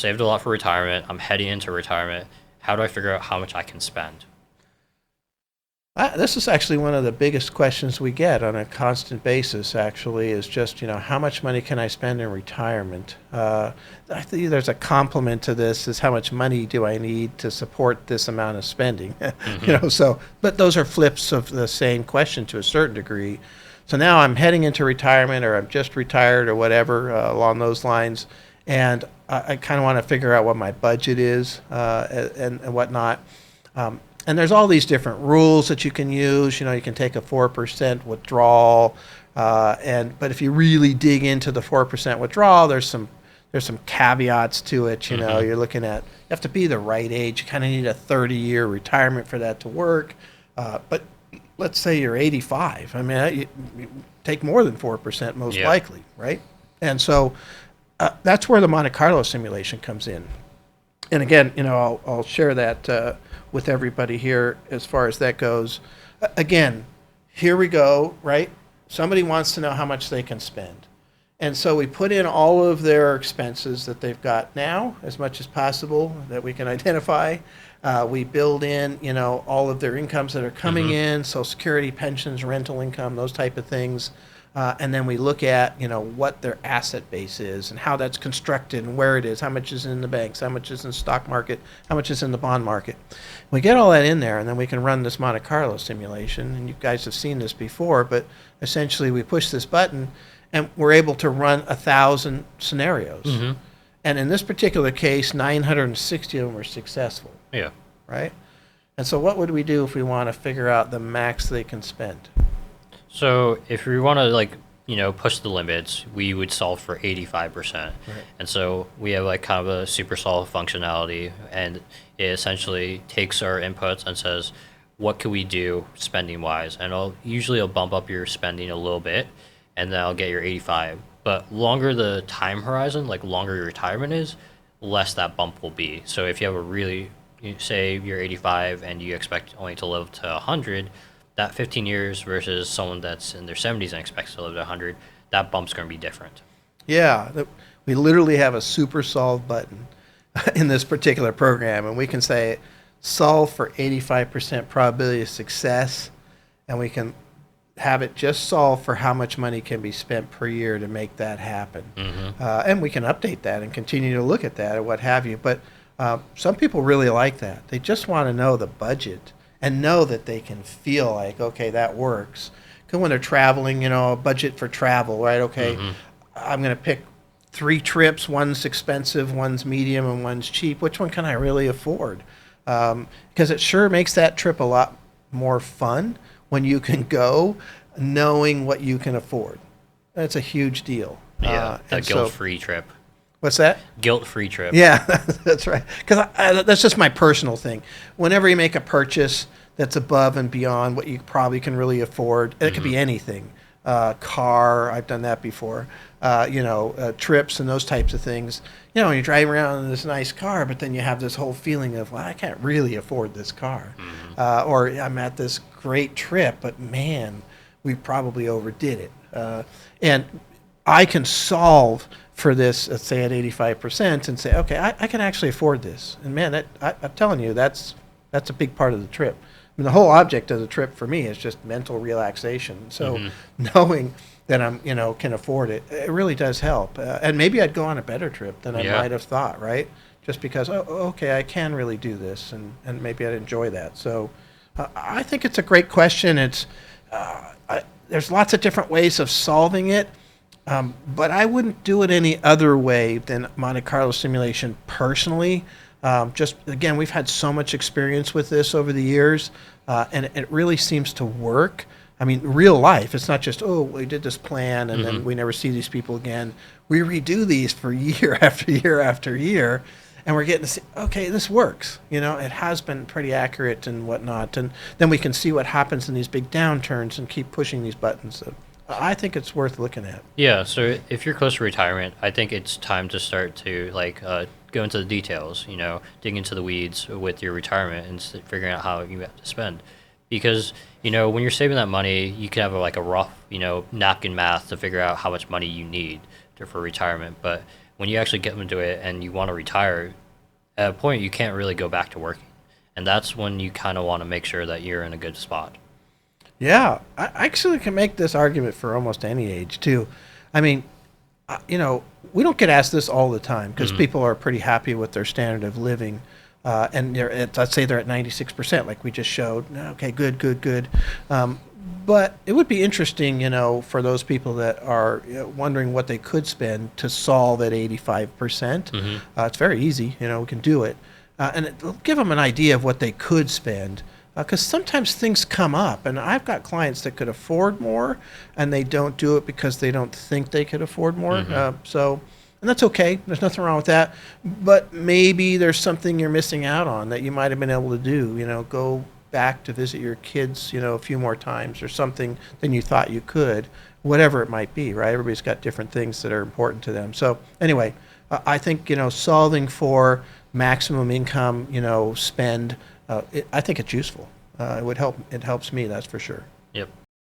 saved a lot for retirement. I'm heading into retirement. How do I figure out how much I can spend? This is actually one of the biggest questions we get on a constant basis, actually, is just, how much money can I spend in retirement? I think there's a complement to this, is how much money do I need to support this amount of spending? Mm-hmm. But those are flips of the same question to a certain degree. So now I'm heading into retirement, or I'm just retired, or whatever, along those lines, and I kind of want to figure out what my budget is, and whatnot. And there's all these different rules that you can use. You can take a 4% withdrawal, but if you really dig into the 4% withdrawal, there's some caveats to it. Mm-hmm. You're looking at, you have to be the right age. You kind of need a 30-year retirement for that to work. But let's say you're 85. I mean, you take more than 4% most Yeah. likely, right? And so that's where the Monte Carlo simulation comes in. And again, I'll share that with everybody here as far as that goes. Again, here we go, right? Somebody wants to know how much they can spend. And so we put in all of their expenses that they've got now, as much as possible that we can identify. We build in, all of their incomes that are coming Mm-hmm. in, Social Security, pensions, rental income, those type of things. And then we look at, what their asset base is and how that's constructed and where it is, how much is in the banks, how much is in the stock market, how much is in the bond market. We get all that in there, and then we can run this Monte Carlo simulation. And you guys have seen this before, but essentially we push this button, and we're able to run 1,000 scenarios. Mm-hmm. And in this particular case, 960 of them were successful, Yeah. right? And so what would we do if we want to figure out the max they can spend? So if we want to push the limits, we would solve for 85%. Right. And so we have kind of a super solve functionality, and it essentially takes our inputs and says, what can we do spending wise? And it'll bump up your spending a little bit, and then I'll get your 85. But longer the time horizon, longer your retirement is, less that bump will be. So if you have say you're 85 and you expect only to live to 100, that 15 years versus someone that's in their 70s and expects to live to 100, that bump's going to be different. Yeah, we literally have a super solve button in this particular program, and we can say solve for 85% probability of success, and we can have it just solve for how much money can be spent per year to make that happen. Mm-hmm. And we can update that and continue to look at that or what have you. But some people really like that. They just want to know the budget and know that they can feel like, okay, that works. Because when they're traveling, a budget for travel, right? Okay, Mm-hmm. I'm going to pick 3 trips. One's expensive, one's medium, and one's cheap. Which one can I really afford? Because it sure makes that trip a lot more fun when you can go knowing what you can afford. That's a huge deal. Yeah, the and so- guilt-free trip. What's that? Guilt-free trip. Yeah, that's right. Because that's just my personal thing. Whenever you make a purchase that's above and beyond what you probably can really afford, and it could be anything. Car, I've done that before. Trips and those types of things. When you're driving around in this nice car, but then you have this whole feeling of, well, I can't really afford this car. Or I'm at this great trip, but man, we probably overdid it. And I can solve for this, let's say at 85%, and say, okay, I can actually afford this. And man, I'm telling you, that's a big part of the trip. I mean, the whole object of the trip for me is just mental relaxation. So knowing that I'm, can afford it, it really does help. And maybe I'd go on a better trip than I might have thought, right? Just because, okay, I can really do this, and maybe I'd enjoy that. So I think it's a great question. There's lots of different ways of solving it. But I wouldn't do it any other way than Monte Carlo simulation personally. Just again, we've had so much experience with this over the years, and it really seems to work. I mean, real life. It's not just, we did this plan and then we never see these people again. We redo these for year after year after year, and we're getting to see, okay, this works. It has been pretty accurate and whatnot, and then we can see what happens in these big downturns and keep pushing these buttons. So I think it's worth looking at. Yeah, so if you're close to retirement, I think it's time to start to go into the details, dig into the weeds with your retirement and figuring out how you have to spend. Because, when you're saving that money, you can have a rough, napkin math to figure out how much money you need for retirement. But when you actually get into it and you want to retire, at a point you can't really go back to working, and that's when you kind of want to make sure that you're in a good spot. Yeah, I actually can make this argument for almost any age too. I mean, we don't get asked this all the time because people are pretty happy with their standard of living, and let's say they're at 96%, like we just showed. Okay, good, good, good. But it would be interesting, for those people that are wondering what they could spend to solve at 85%. It's very easy, we can do it, and it'll give them an idea of what they could spend. Because sometimes things come up, and I've got clients that could afford more, and they don't do it because they don't think they could afford more. And that's okay. There's nothing wrong with that. But maybe there's something you're missing out on that you might have been able to do. Go back to visit your kids, a few more times or something than you thought you could, whatever it might be, right? Everybody's got different things that are important to them. So anyway, I think, solving for maximum income, spend, I think it's useful. It helps me, that's for sure. Yep.